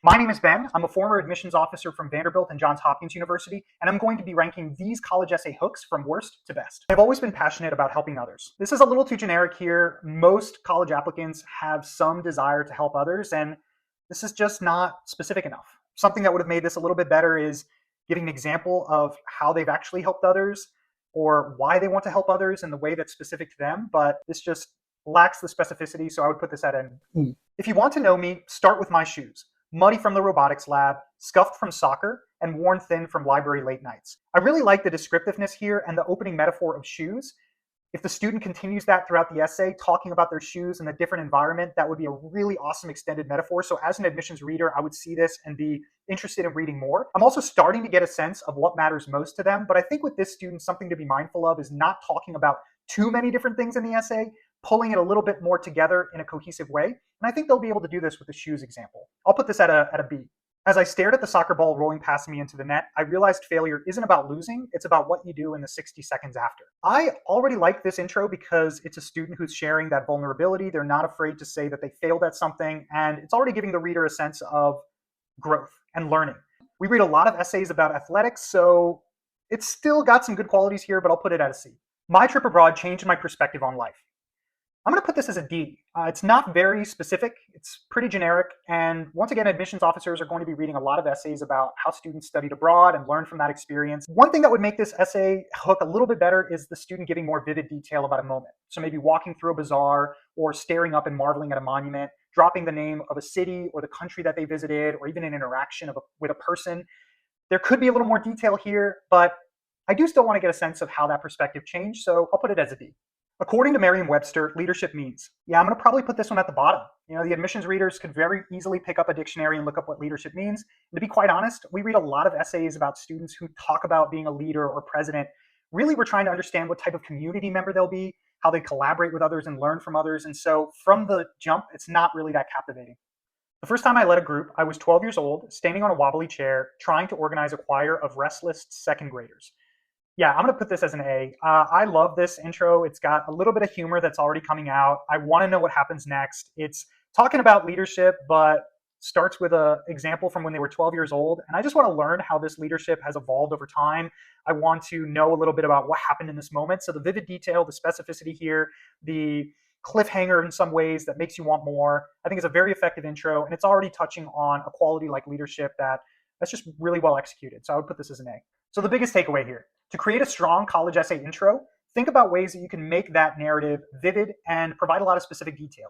My name is Ben. I'm a former admissions officer from Vanderbilt and Johns Hopkins University, and I'm going to be ranking these college essay hooks from worst to best. I've always been passionate about helping others. This is a little too generic here. Most college applicants have some desire to help others, and this is just not specific enough. Something that would have made this a little bit better is giving an example of how they've actually helped others or why they want to help others in the way that's specific to them, but this just lacks the specificity, so I would put this at an E. If you want to know me, start with my shoes. Muddy from the robotics lab, scuffed from soccer, and worn thin from library late nights. I really like the descriptiveness here and the opening metaphor of shoes. If the student continues that throughout the essay, talking about their shoes in a different environment, that would be a really awesome extended metaphor. So as an admissions reader, I would see this and be interested in reading more. I'm also starting to get a sense of what matters most to them, but I think with this student, something to be mindful of is not talking about too many different things in the essay, pulling it a little bit more together in a cohesive way. And I think they'll be able to do this with the shoes example. I'll put this at a B. As I stared at the soccer ball rolling past me into the net, I realized failure isn't about losing, it's about what you do in the 60 seconds after. I already like this intro because it's a student who's sharing that vulnerability. They're not afraid to say that they failed at something, and it's already giving the reader a sense of growth and learning. We read a lot of essays about athletics, so it's still got some good qualities here, but I'll put it at a C. My trip abroad changed my perspective on life. I'm going to put this as a D. It's not very specific. It's pretty generic. And once again, admissions officers are going to be reading a lot of essays about how students studied abroad and learned from that experience. One thing that would make this essay hook a little bit better is the student giving more vivid detail about a moment. So maybe walking through a bazaar or staring up and marveling at a monument, dropping the name of a city or the country that they visited, or even an interaction with a person. There could be a little more detail here, but I do still want to get a sense of how that perspective changed. So I'll put it as a D. According to Merriam-Webster, leadership means. Yeah, I'm going to probably put this one at the bottom. The admissions readers could very easily pick up a dictionary and look up what leadership means. And to be quite honest, we read a lot of essays about students who talk about being a leader or president. Really, we're trying to understand what type of community member they'll be, how they collaborate with others and learn from others. And so from the jump, it's not really that captivating. The first time I led a group, I was 12 years old, standing on a wobbly chair, trying to organize a choir of restless second graders. Yeah, I'm going to put this as an A. I love this intro. It's got a little bit of humor that's already coming out. I want to know what happens next. It's talking about leadership, but starts with an example from when they were 12 years old. And I just want to learn how this leadership has evolved over time. I want to know a little bit about what happened in this moment. So the vivid detail, the specificity here, the cliffhanger in some ways that makes you want more. I think it's a very effective intro, and it's already touching on a quality like leadership that's just really well executed. So I would put this as an A. So the biggest takeaway here, to create a strong college essay intro, think about ways that you can make that narrative vivid and provide a lot of specific detail.